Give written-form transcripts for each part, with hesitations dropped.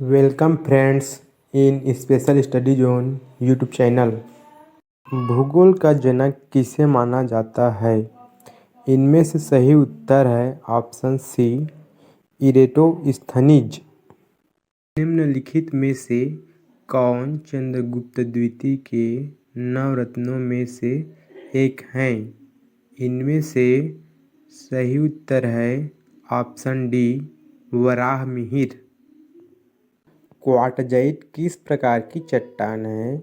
Welcome friends इन special study zone YouTube channel. भूगोल का जनक किसे माना जाता है? इनमें से सही उत्तर है ऑप्शन सी, इरेटोस्थनीज। निम्नलिखित में से कौन चंद्रगुप्त द्वितीय के नवरत्नों में से एक हैं? इनमें से सही उत्तर है ऑप्शन डी, वराहमिहिर। क्वार्टजाइट किस प्रकार की चट्टान है?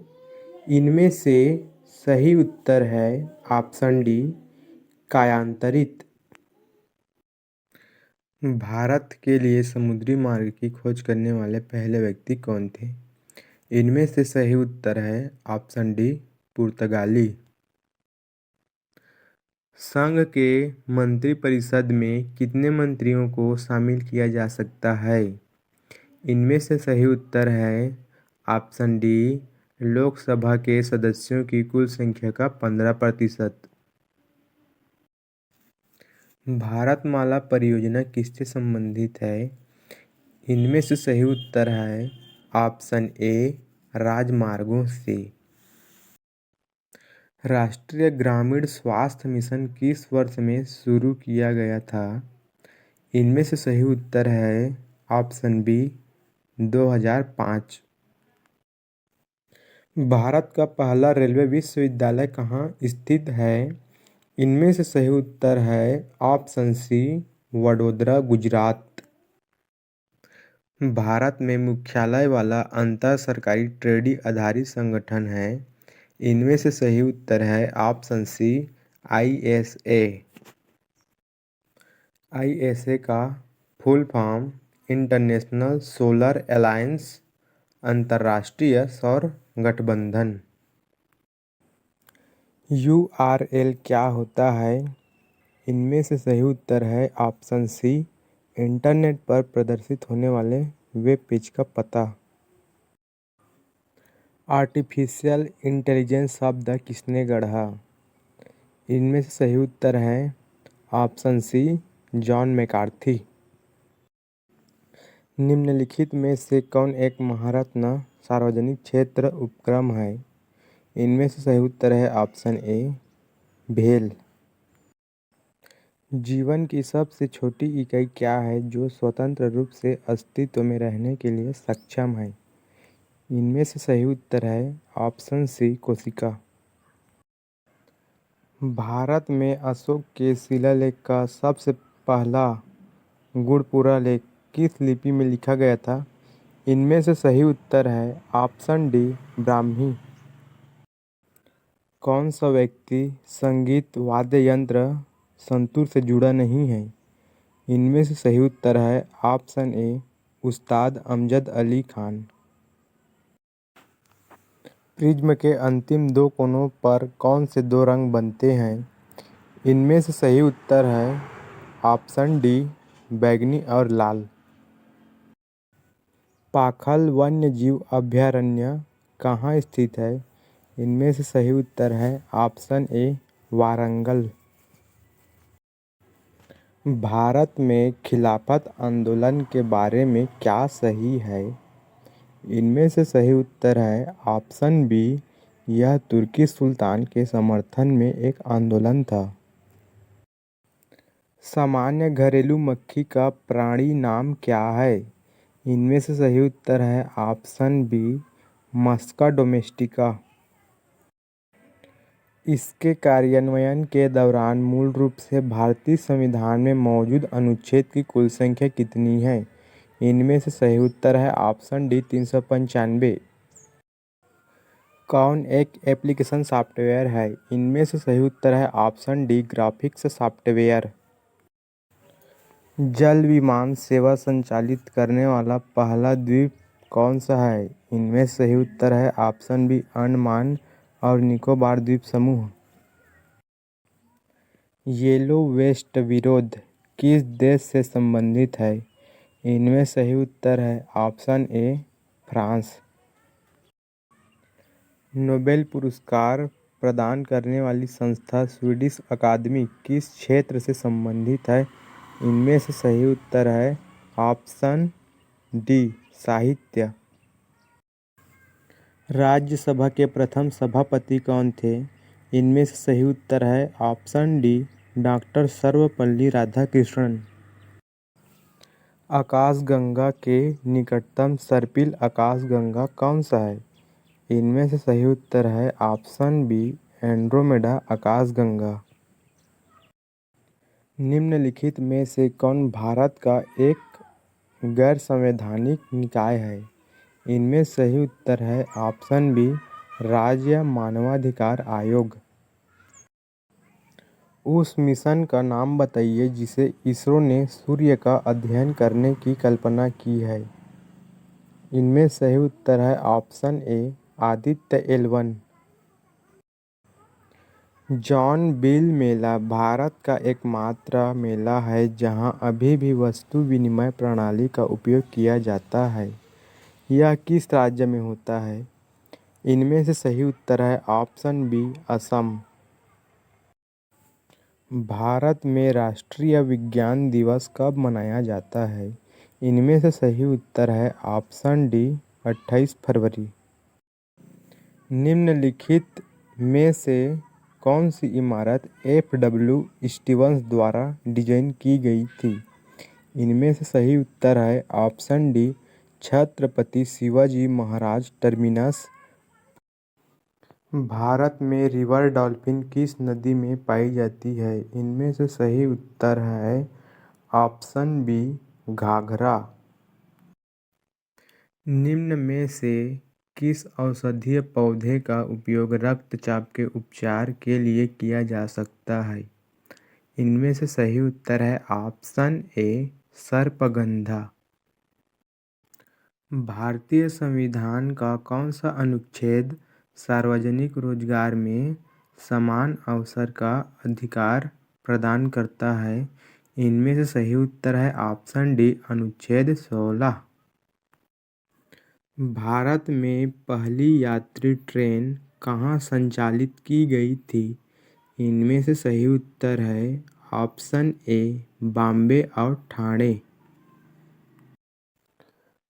इनमें से सही उत्तर है ऑप्शन डी, कायांतरित। भारत के लिए समुद्री मार्ग की खोज करने वाले पहले व्यक्ति कौन थे? इनमें से सही उत्तर है ऑप्शन डी, पुर्तगाली। संघ के मंत्रिपरिषद में कितने मंत्रियों को शामिल किया जा सकता है? इनमें से सही उत्तर है ऑप्शन डी, लोकसभा के सदस्यों की कुल संख्या का 15%। भारतमाला परियोजना किससे संबंधित है? इनमें से सही उत्तर है ऑप्शन ए, राजमार्गों से। राष्ट्रीय ग्रामीण स्वास्थ्य मिशन किस वर्ष में शुरू किया गया था? इनमें से सही उत्तर है ऑप्शन बी, 2005। भारत का पहला रेलवे विश्वविद्यालय कहाँ स्थित है? इनमें से सही उत्तर है ऑप्शन सी, वडोदरा, गुजरात। भारत में मुख्यालय वाला अंतर सरकारी ट्रेडी आधारित संगठन है। इनमें से सही उत्तर है ऑप्शन सी, ISA। ISA का full form international solar alliance, अंतर्राष्ट्रीय सौर गठबंधन। URL क्या होता है? इनमें से सही उत्तर है ऑप्शन सी, इंटरनेट पर प्रदर्शित होने वाले वेब पेज का पता। आर्टिफिशियल इंटेलिजेंस शब्द किसने गढ़ा? इनमें से सही उत्तर है ऑप्शन सी, जॉन मैकार्थी। निम्नलिखित में से कौन एक महारत्न सार्वजनिक क्षेत्र उपक्रम है? इनमें से सही उत्तर है ऑप्शन ए, भेल। जीवन की सबसे छोटी इकाई क्या है जो स्वतंत्र रूप से अस्तित्व में रहने के लिए सक्षम है? इनमें से सही उत्तर है ऑप्शन सी, कोशिका। भारत में अशोक के शिलालेख का सबसे पहला गुणपुरा लेख किस लिपि में लिखा गया था? इनमें से सही उत्तर है ऑप्शन डी, ब्राह्मी। कौन सा व्यक्ति संगीत वाद्य यंत्र संतूर से जुड़ा नहीं है? इनमें से सही उत्तर है ऑप्शन ए, उस्ताद अमजद अली खान। प्रिज्म के अंतिम दो कोनों पर कौन से दो रंग बनते हैं? इनमें से सही उत्तर है ऑप्शन डी, बैंगनी और लाल। पाखल वन्यजीव अभयारण्य कहाँ स्थित है? इनमें से सही उत्तर है ऑप्शन ए, वारंगल। भारत में खिलाफत आंदोलन के बारे में क्या सही है? इनमें से सही उत्तर है ऑप्शन बी, यह तुर्की सुल्तान के समर्थन में एक आंदोलन था। सामान्य घरेलू मक्खी का प्राणी नाम क्या है? इनमें से सही उत्तर है ऑप्शन बी, मस्का डोमेस्टिका। इसके कार्यान्वयन के दौरान मूल रूप से भारतीय संविधान में मौजूद अनुच्छेद की कुल संख्या कितनी है? इनमें से सही उत्तर है ऑप्शन डी, 395। कौन एक एप्लीकेशन सॉफ्टवेयर है? इनमें से सही उत्तर है ऑप्शन डी, ग्राफिक्स सॉफ्टवेयर। जल विमान सेवा संचालित करने वाला पहला द्वीप कौन सा है? इनमें से सही उत्तर है ऑप्शन बी, अंडमान और निकोबार द्वीप समूह। येलो वेस्ट विरोध किस देश से संबंधित है? इनमें सही उत्तर है ऑप्शन ए, फ्रांस। नोबेल पुरस्कार प्रदान करने वाली संस्था स्वीडिश अकादमी किस क्षेत्र से संबंधित है? इनमें से सही उत्तर है ऑप्शन डी, साहित्य। राज्यसभा के प्रथम सभापति कौन थे? इनमें से सही उत्तर है option D doctor Sarvepalli Radhakrishnan. आकाशगंगा के निकटतम सर्पिल आकाशगंगा कौन सा है? इनमें से सही उत्तर है ऑप्शन बी एंड्रोमेडा आकाशगंगा। निम्नलिखित में से कौन भारत का एक गैर संवैधानिक निकाय है? इनमें सही उत्तर है ऑप्शन बी राज्य मानवाधिकार आयोग। उस मिशन का नाम बताइए जिसे इसरो ने सूर्य का अध्ययन करने की कल्पना की है। इनमें सही उत्तर है option A Aditya L1। Jonbeel मेला भारत का एकमात्र मेला है जहां अभी भी वस्तु विनिमय प्रणाली का उपयोग किया जाता है। यह किस राज्य में होता है? इनमें से सही उत्तर है ऑप्शन बी असम। भारत में राष्ट्रीय विज्ञान दिवस कब मनाया जाता है? इनमें से सही उत्तर है ऑप्शन डी 28 फरवरी। निम्नलिखित में से कौन सी इमारत F.W. स्टीवंस द्वारा डिजाइन की गई थी? इनमें से सही उत्तर है option D Chhatrapati Shivaji Maharaj terminus. Bharat में रिवर डॉल्फिन किस नदी में पाई जाती है? इनमें से सही उत्तर है ऑप्शन बी घाघरा। निम्न में से किस औषधीय पौधे का उपयोग रक्तचाप के उपचार के लिए किया जा सकता है? इनमें से सही उत्तर है ऑप्शन ए सर्पगंधा। भारतीय संविधान का कौन सा अनुच्छेद सार्वजनिक रोजगार में समान अवसर का अधिकार प्रदान करता है? इनमें से सही उत्तर है ऑप्शन डी अनुच्छेद 16। भारत में पहली यात्री ट्रेन कहाँ संचालित की गई थी? इनमें से सही उत्तर है ऑप्शन ए बॉम्बे और ठाणे।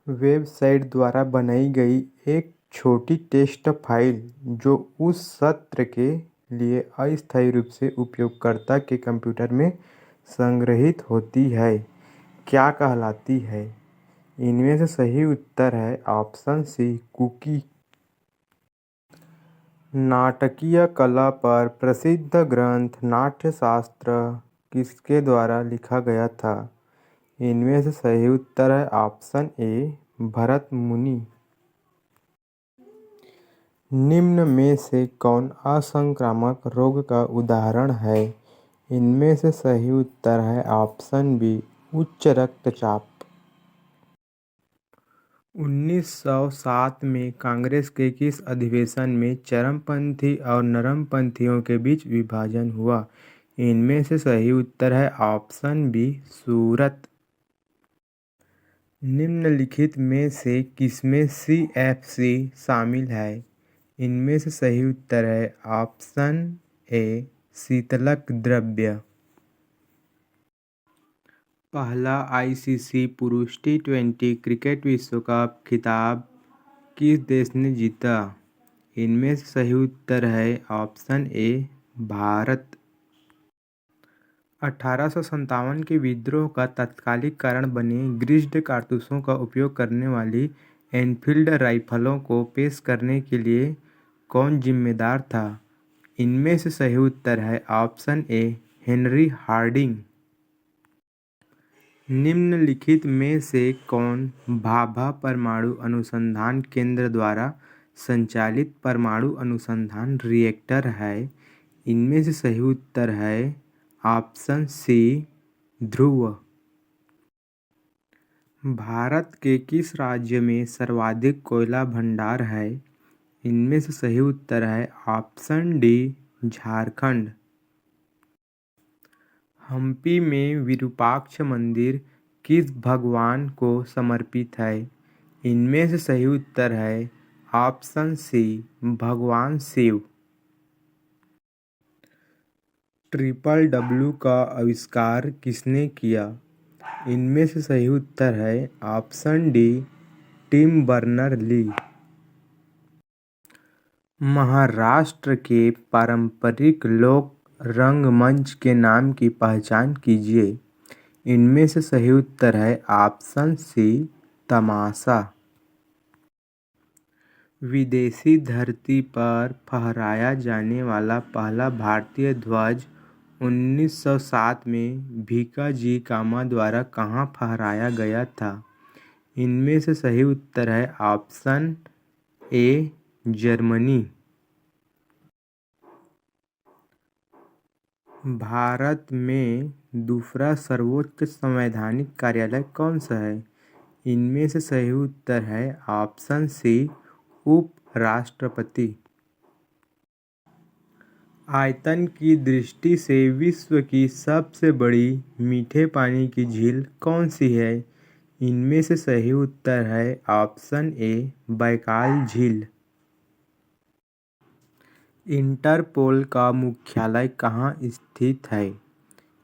वेबसाइट द्वारा बनाई गई एक छोटी टेस्ट फाइल जो उस सत्र के लिए अस्थायी रूप से उपयोगकर्ता के कंप्यूटर में संग्रहित होती है क्या कहलाती है? इनमें से सही उत्तर है ऑप्शन सी कुकी। नाटकीय कला पर प्रसिद्ध ग्रंथ नाट्यशास्त्र किसके द्वारा लिखा गया था? इनमें से सही उत्तर है ऑप्शन ए भरत मुनि। निम्न में से कौन असंक्रामक रोग का उदाहरण है? इनमें से सही उत्तर है ऑप्शन बी उच्च रक्तचाप। 1907 में कांग्रेस के किस अधिवेशन में चरमपंथी और नरमपंथियों के बीच विभाजन हुआ? इनमें से सही उत्तर है ऑप्शन बी सूरत। निम्नलिखित में से किसमें CFC शामिल है? इनमें से सही उत्तर है ऑप्शन ए शीतलक द्रव्य। पहला ICC पुरुष T20 क्रिकेट विश्व कप खिताब किस देश ने जीता? इनमें से सही उत्तर है ऑप्शन ए भारत। 1857 के विद्रोह का तत्कालिक कारण बने ग्रीस्ड कारतूसों का उपयोग करने वाली एनफील्ड राइफलों को पेश करने के लिए कौन जिम्मेदार था? इनमें से सही उत्तर है ऑप्शन ए हेनरी हार्डिंग। निम्नलिखित में से कौन भाभा परमाणु अनुसंधान केंद्र द्वारा संचालित परमाणु अनुसंधान रिएक्टर है? इनमें से सही उत्तर है ऑप्शन सी ध्रुव। भारत के किस राज्य में सर्वाधिक कोयला भंडार है? इनमें से सही उत्तर है ऑप्शन डी झारखंड। हम्पी में विरूपाक्ष मंदिर किस भगवान को समर्पित है? इनमें से सही उत्तर है ऑप्शन सी भगवान शिव। WWW का आविष्कार किसने किया? इनमें से सही उत्तर है ऑप्शन डी टिम बर्नर-ली। महाराष्ट्र के पारंपरिक लोक रंगमंच के नाम की पहचान कीजिए। इनमें से सही उत्तर है ऑप्शन सी तमाशा। विदेशी धरती पर फहराया जाने वाला पहला भारतीय ध्वज 1907 में भीकाजी कामा द्वारा कहाँ फहराया गया था? इनमें से सही उत्तर है ऑप्शन ए जर्मनी। भारत में दूसरा सर्वोच्च संवैधानिक कार्यालय कौन सा है? इनमें से सही उत्तर है ऑप्शन सी उपराष्ट्रपति। आयतन की दृष्टि से विश्व की सबसे बड़ी मीठे पानी की झील कौन सी है? इनमें से सही उत्तर है ऑप्शन ए बैकाल झील। इंटरपोल का मुख्यालय कहाँ स्थित है?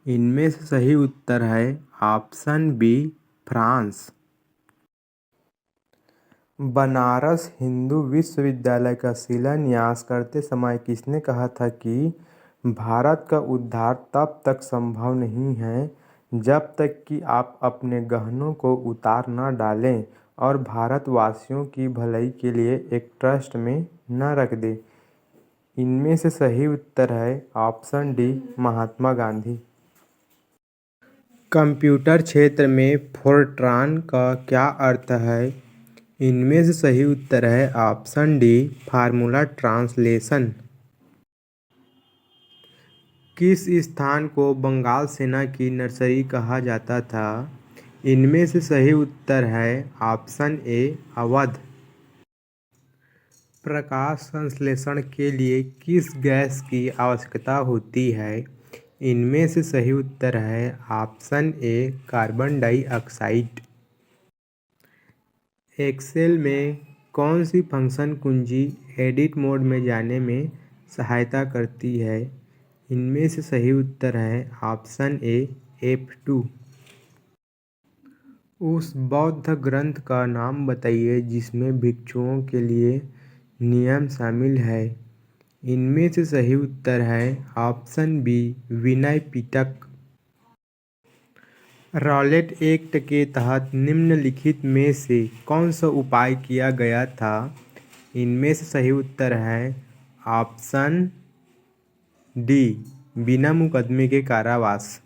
इनमें से सही उत्तर है option B France. Banaras Hindu विश्वविद्यालय का शिलान्यास करते समय किसने कहा था कि भारत का उद्धार तब तक संभव नहीं है जब तक कि आप अपने गहनों को उतार न डालें और भारतवासियों की भलाई के लिए एक ट्रस्ट में न रख दें? इनमें से सही उत्तर है option D Mahatma Gandhi. Computer क्षेत्र में फोरट्रान का क्या अर्थ है? इनमें से सही उत्तर है ऑप्शन डी फार्मूला ट्रांसलेशन। किस स्थान को बंगाल सेना की नर्सरी कहा जाता था? इनमें से सही उत्तर है ऑप्शन ए अवध। प्रकाश संश्लेषण के लिए किस गैस की आवश्यकता होती है? इनमें से सही उत्तर है option A carbon dioxide. Excel में कौन सी फंक्शन कुंजी एडिट मोड में जाने में सहायता करती है? इनमें से सही उत्तर है ऑप्शन ए F2। उस बौद्ध ग्रंथ का नाम बताइए जिसमें भिक्षुओं के लिए नियम शामिल है। इनमें से सही उत्तर है option B Vinaya Pitaka. Rowlatt act के तहत निम्नलिखित में से कौन सा उपाय किया गया था? इनमें से सही उत्तर है ऑप्शन डी बिना मुकदमे के कारावास।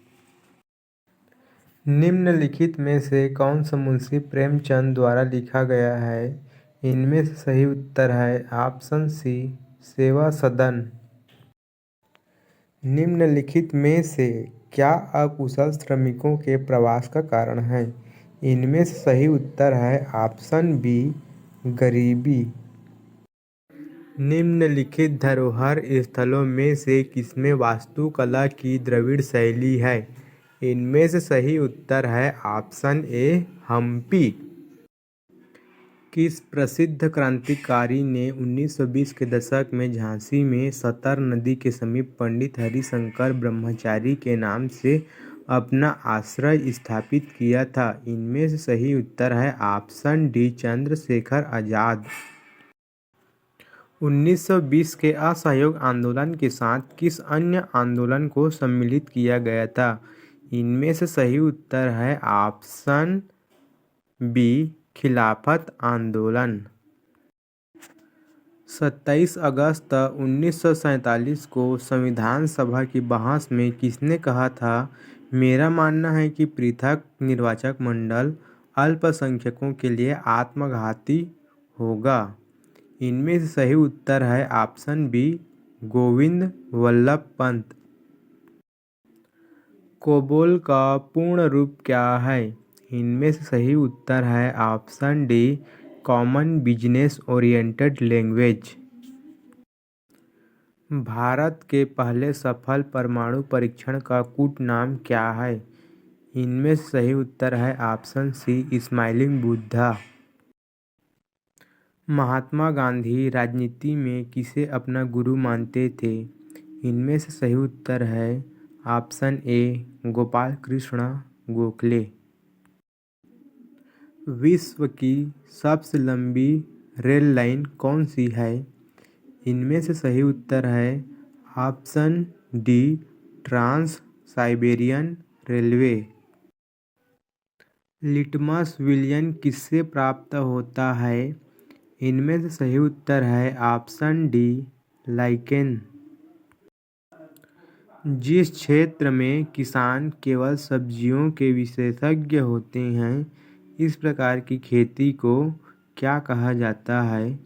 निम्नलिखित में से कौन सा मुंशी प्रेमचंद द्वारा लिखा गया है? इनमें से सही उत्तर है ऑप्शन सी सेवा सदन। निम्नलिखित में से क्या अकुशल श्रमिकों के प्रवास का कारण है? इनमें से सही उत्तर है ऑप्शन बी गरीबी। निम्नलिखित धरोहर स्थलों में से किसमें वास्तुकला की द्रविड़ शैली है? इनमें से सही उत्तर है ऑप्शन ए हम्पी। किस प्रसिद्ध क्रांतिकारी ने 1920 के दशक में झांसी में सतर नदी के समीप पंडित हरिशंकर ब्रह्मचारी के नाम से अपना आश्रय स्थापित किया था? इनमें से सही उत्तर है ऑप्शन डी चंद्रशेखर आजाद। 1920 के असहयोग आंदोलन के साथ किस अन्य आंदोलन को सम्मिलित किया गया था? इनमें से सही उत्तर है ऑप्शन बी खिलाफत आंदोलन। 27 अगस्त 1947 को संविधान सभा की बहस में किसने कहा था, मेरा मानना है कि पृथक निर्वाचक मंडल अल्पसंख्यकों के लिए आत्मघाती होगा? इनमें से सही उत्तर है option B Govind Vallabh Pant. COBOL का पूर्ण रूप क्या है? इनमें से सही उत्तर है option D common business oriented language. Bharat के पहले सफल परमाणु परीक्षण का कूट नाम क्या है? इनमें से सही उत्तर है ऑप्शन सी स्माइलिंग बुद्धा। महात्मा गांधी राजनीति में किसे अपना गुरु मानते थे? इनमें से सही उत्तर है ऑप्शन ए गोपाल कृष्ण गोखले। विश्व की सबसे लंबी रेल लाइन कौन सी है? इनमें से सही उत्तर है option D, trans Siberian railway. Litmus विलयन किससे प्राप्त होता है? इनमें से सही उत्तर है ऑप्शन डी, लाइकेन। जिस क्षेत्र में किसान केवल सब्जियों के विशेषज्ञ होते हैं, इस प्रकार की खेती को क्या कहा जाता है?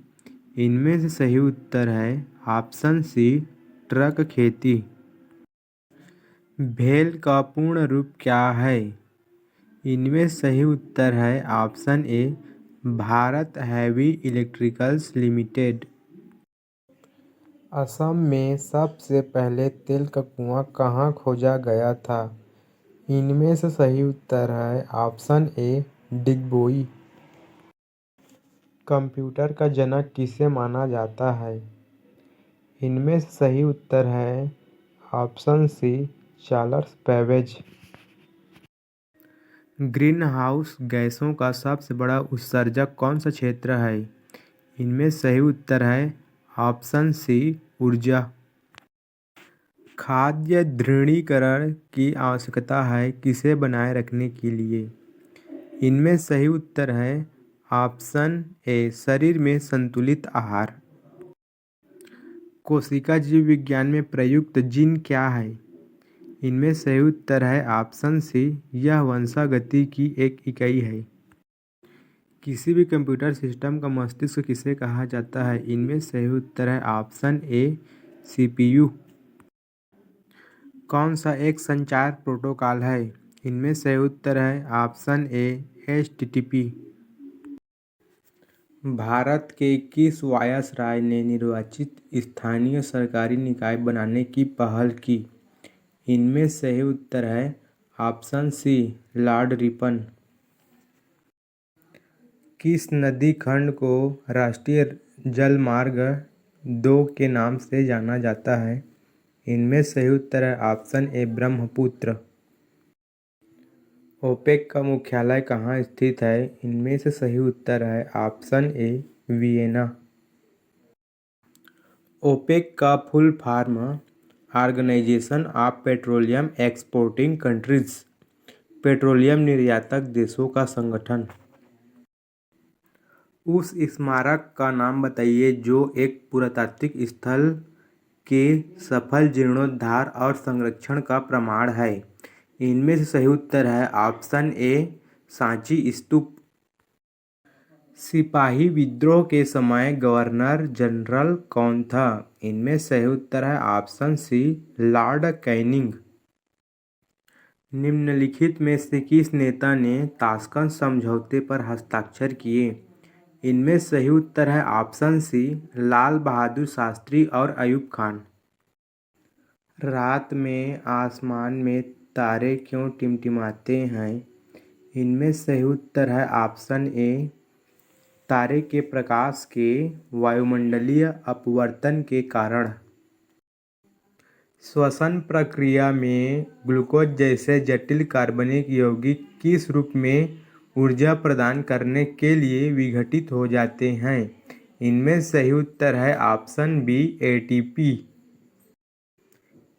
इनमें से सही उत्तर है ऑप्शन सी, ट्रक खेती। भेल का पूर्ण रूप क्या है? इनमें सही उत्तर है ऑप्शन ए, Bharat heavy electricals limited. Assam में सबसे पहले तेल का कुआं कहाँ खोजा गया था? इनमें से सही उत्तर है ऑप्शन ए, डिगबोई। कंप्यूटर का जनक किसे माना जाता है? इनमें से सही उत्तर है option C, Charles Babbage. Greenhouse गैसों का सबसे बड़ा उत्सर्जक कौन सा क्षेत्र है? इनमें सही उत्तर है ऑप्शन सी, ऊर्जा। खाद्य दृढ़ीकरण की आवश्यकता है किसे बनाए रखने के लिए? इनमें सही उत्तर है ऑप्शन ए, शरीर में संतुलित आहार। कोशिका जीव विज्ञान में प्रयुक्त जीन क्या है? इनमें सही उत्तर है ऑप्शन सी, यह वंशागति की एक इकाई है। किसी भी कंप्यूटर सिस्टम का मस्तिष्क किसे कहा जाता है? इनमें सही उत्तर है ऑप्शन ए, सीपीयू। कौन सा एक संचार प्रोटोकॉल है? इनमें सही उत्तर है ऑप्शन ए, एचटीटीपी। भारत के किस वायसराय ने निर्वाचित स्थानीय सरकारी निकाय बनाने की पहल की? इनमें सही उत्तर है ऑप्शन सी, लॉर्ड रिपन। किस नदी खंड को राष्ट्रीय जलमार्ग 2 के नाम से जाना जाता है? इनमें सही उत्तर है ऑप्शन ए, ब्रह्मपुत्र। ओपेक का मुख्यालय कहाँ स्थित है? इनमें से सही उत्तर है ऑप्शन ए, वियना। ओपेक का full form organisation of petroleum exporting countries, petroleum निर्यातक देशों का संगठन। उस स्मारक का नाम बताइए जो एक पुरातात्विक स्थल के सफल जीर्णोद्धार और संरक्षण का प्रमाण है। इनमें से सही उत्तर है ऑप्शन ए, सांची स्तूप। सिपाही विद्रोह के समय गवर्नर जनरल कौन था? इनमें सही उत्तर है ऑप्शन सी, लॉर्ड कैनिंग। निम्नलिखित में से किस नेता ने ताशकंद समझौते पर हस्ताक्षर किए? इनमें सही उत्तर है ऑप्शन सी, लाल बहादुर शास्त्री और अयूब खान। रात में आसमान में तारे क्यों टिमटिमाते हैं? इनमें सही उत्तर है ऑप्शन ए, तारे के प्रकाश के वायुमंडलीय अपवर्तन के कारण। श्वसन प्रक्रिया में ग्लूकोज जैसे जटिल कार्बनिक यौगिक किस रूप में ऊर्जा प्रदान करने के लिए विघटित हो जाते हैं? इनमें सही उत्तर है ऑप्शन बी, एटीपी।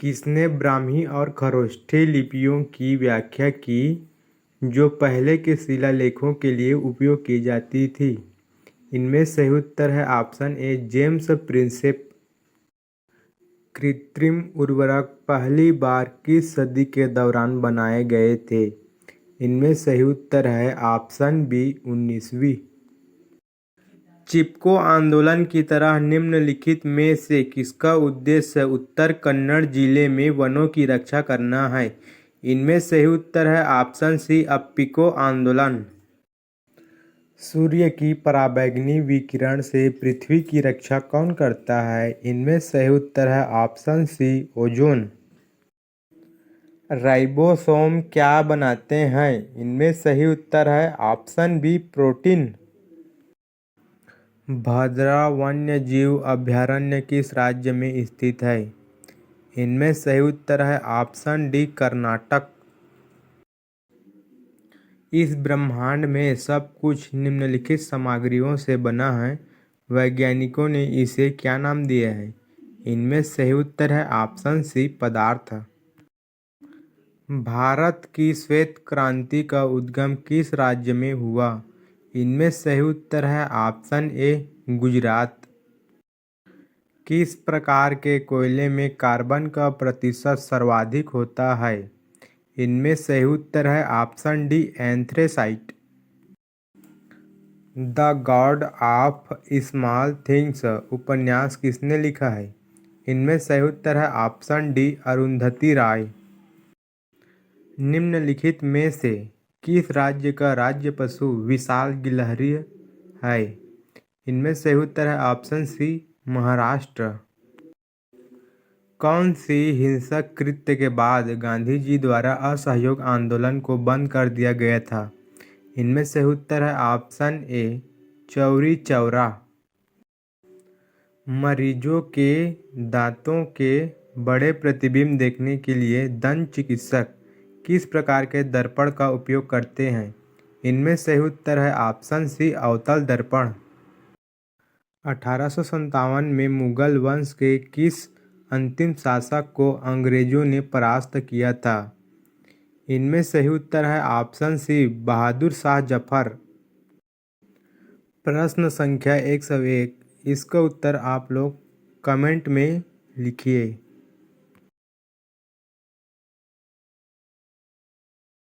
किसने ब्राह्मी और खरोष्ठी लिपियों की व्याख्या की जो पहले के शिलालेखों के लिए उपयोग की जाती थी? इनमें सही उत्तर है ऑप्शन ए, जेम्स प्रिंसेप। कृत्रिम उर्वरक पहली बार किस सदी के दौरान बनाए गए थे? इनमें सही उत्तर है ऑप्शन बी, 19वीं। चिपको आंदोलन की तरह निम्नलिखित में से किसका उद्देश्य उत्तर कन्नड़ जिले में वनों की रक्षा करना है? इनमें सही उत्तर है ऑप्शन सी, अप्पिको आंदोलन। सूर्य की पराबैंगनी विकिरण से पृथ्वी की रक्षा कौन करता है? इनमें सही उत्तर है ऑप्शन सी, ओजोन। राइबोसोम क्या बनाते हैं? इनमें सही उत्तर है ऑप्शन बी, प्रोटीन। भद्रा वन्यजीव अभयारण्य किस राज्य में स्थित है? इनमें सही उत्तर है ऑप्शन डी, कर्नाटक। इस ब्रह्मांड में सब कुछ निम्नलिखित सामग्रियों से बना है। वैज्ञानिकों ने इसे क्या नाम दिया है? इनमें सही उत्तर है ऑप्शन सी, पदार्थ। भारत की श्वेत क्रांति का उद्गम किस राज्य में हुआ? इनमें सही उत्तर है ऑप्शन ए, गुजरात। किस प्रकार के कोयले में कार्बन का प्रतिशत सर्वाधिक होता है? इनमें सही उत्तर है option D, anthracite. The God of small things उपन्यास किसने लिखा है? इनमें सही उत्तर है ऑप्शन डी, अरुंधति राय। निम्नलिखित में से किस राज्य का राज्य पशु विशाल गिलहरी है? इनमें सही उत्तर है ऑप्शन सी, महाराष्ट्र। कौन सी हिंसक कृत्य के बाद गांधी जी द्वारा असहयोग आंदोलन को बंद कर दिया गया था? इनमें से उत्तर है ऑप्शन ए, चौरी चौरा। मरीजों के दांतों के बड़े प्रतिबिंब देखने के लिए दंत चिकित्सक किस प्रकार के दर्पण का उपयोग करते हैं? इनमें सही उत्तर है ऑप्शन सी, अवतल दर्पण। 1857 में मुगल वंश के किस अंतिम शासक को अंग्रेजों ने परास्त किया था? इनमें सही उत्तर है ऑप्शन सी, बहादुर शाह जफर। प्रश्न संख्या 101, इसका उत्तर आप लोग कमेंट में लिखिए।